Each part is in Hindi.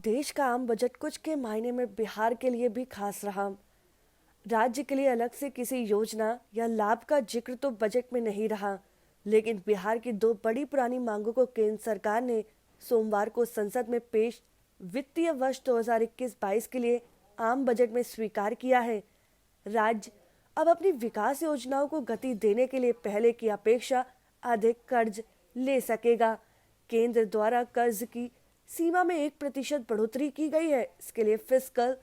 देश का आम बजट कुछ के मायने में बिहार के लिए भी खास रहा। राज्य के लिए अलग से किसी योजना या लाभ का जिक्र तो बजट में नहीं रहा, लेकिन बिहार की दो बड़ी पुरानी मांगों को केंद्र सरकार ने सोमवार को संसद में पेश वित्तीय वर्ष 2021-22 के लिए आम बजट में स्वीकार किया है। राज्य अब अपनी विकास योजनाओं को गति देने के लिए पहले की अपेक्षा अधिक कर्ज ले सकेगा। केंद्र द्वारा कर्ज की सीमा में 1% बढ़ोतरी की गई है। इसके लिए fiscal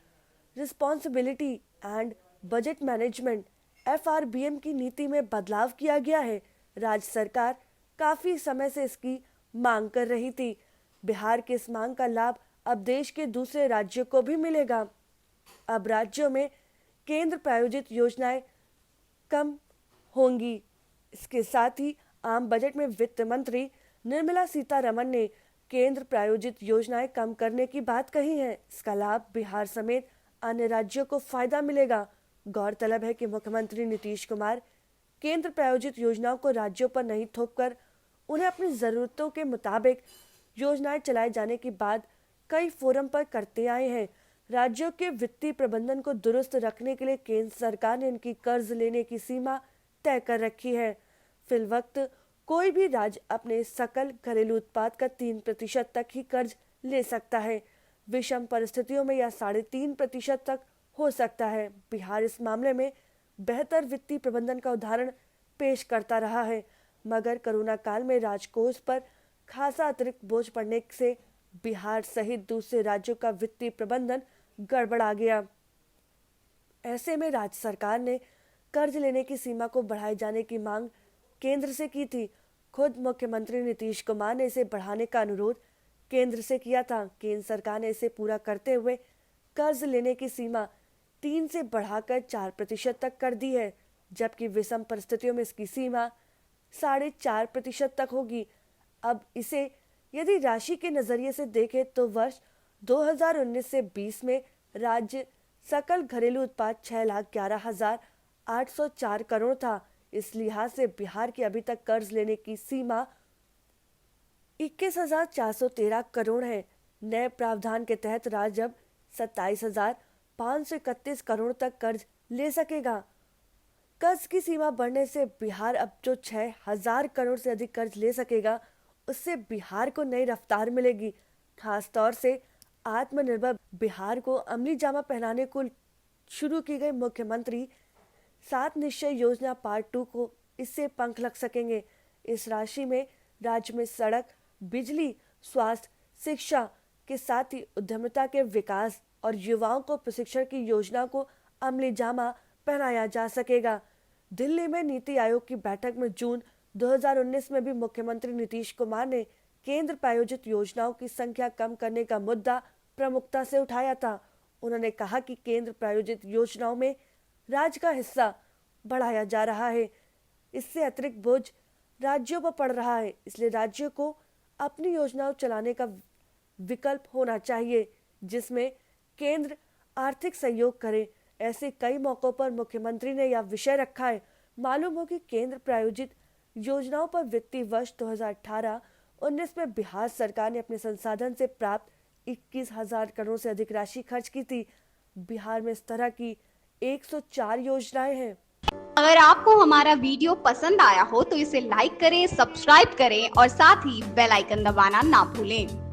responsibility and budget management FRBM की नीति में बदलाव किया गया है। राज्य सरकार काफी समय से इसकी मांग कर रही थी। बिहार की इस मांग का लाभ अब देश के दूसरे राज्यों को भी मिलेगा। अब राज्यों में केंद्र प्रायोजित योजनाएं कम होंगी। इसके साथ ही आम बजट में वित्त मंत्री निर्मला सीतारमण ने केंद्र प्रायोजित योजनाएं कम करने की बात कही है। इसका लाभ बिहार समेत अन्य राज्यों को फायदा मिलेगा। गौरतलब है कि मुख्यमंत्री नीतीश कुमार केंद्र प्रायोजित योजनाओं को राज्यों पर नहीं थोपकर उन्हें अपनी जरूरतों के मुताबिक योजनाएं चलाए जाने की बात कई फोरम पर करते आए हैं। राज्यों के वित्तीय प्रबंधन को दुरुस्त रखने के लिए केंद्र सरकार ने उनकी कर्ज लेने की सीमा तय कर रखी है। फिलवक्त कोई भी राज्य अपने सकल घरेलू उत्पाद का 3% तक ही कर्ज ले सकता है। विषम परिस्थितियों में यह 3.5% तक हो सकता है। बिहार इस मामले में बेहतर वित्तीय प्रबंधन का उदाहरण पेश करता रहा है, मगर कोरोना काल में राजकोष पर खासा अतिरिक्त बोझ पड़ने से बिहार सहित दूसरे राज्यों का वित्तीय प्रबंधन गड़बड़ा गया। ऐसे में राज्य सरकार ने कर्ज लेने की सीमा को बढ़ाए जाने की मांग केंद्र से की थी। खुद मुख्यमंत्री नीतीश कुमार ने इसे बढ़ाने का अनुरोध केंद्र से किया था। केंद्र सरकार ने इसे पूरा करते हुए कर्ज लेने की सीमा 3 से बढ़ाकर 4% तक कर दी है, जबकि विषम परिस्थितियों में इसकी सीमा 4.5% तक होगी। अब इसे यदि राशि के नजरिए से देखें तो वर्ष 2019 से 20 में राज्य सकल घरेलू उत्पाद 6,11,804 करोड़ था। इस लिहाज से बिहार की अभी तक कर्ज लेने की सीमा 21,413 करोड़ है। नए प्रावधान के तहत राज्य अब 27,531 करोड़ तक कर्ज ले सकेगा। कर्ज की सीमा बढ़ने से बिहार अब जो 6,000 करोड़ से अधिक कर्ज ले सकेगा, उससे बिहार को नई रफ्तार मिलेगी। खास तौर से आत्मनिर्भर बिहार को अमली जामा पहनाने को शुरू की गई मुख्यमंत्री 7 निश्चय योजना पार्ट 2 को इससे पंख लग सकेंगे। इस राशि में राज्य में सड़क, बिजली, स्वास्थ्य, शिक्षा के साथ ही उद्यमिता के विकास और युवाओं को प्रशिक्षण की योजना को अमली जामा पहनाया जा सकेगा। दिल्ली में नीति आयोग की बैठक में जून 2019 में भी मुख्यमंत्री नीतीश कुमार ने केंद्र प्रायोजित योजनाओं की संख्या कम करने का मुद्दा प्रमुखता से उठाया था। उन्होंने कहा कि केंद्र प्रायोजित योजनाओं में राज्य का हिस्सा बढ़ाया जा रहा है। इससे अतिरिक्त बोझ राज्यों पर पड़ रहा है, इसलिए राज्यों को अपनी योजनाओं चलाने का विकल्प होना चाहिए, जिसमें केंद्र आर्थिक सहयोग करे। ऐसे कई मौकों पर मुख्यमंत्री ने यह विषय रखा है। मालूम हो कि केंद्र प्रायोजित योजनाओं पर वित्तीय वर्ष 2018-19 में बिहार सरकार ने अपने संसाधन से प्राप्त 21,000 करोड़ से अधिक राशि खर्च की थी। बिहार में इस तरह की 104 योजनाएं हैं। अगर आपको हमारा वीडियो पसंद आया हो तो इसे लाइक करें, सब्सक्राइब करें और साथ ही बेल आइकन दबाना ना भूलें।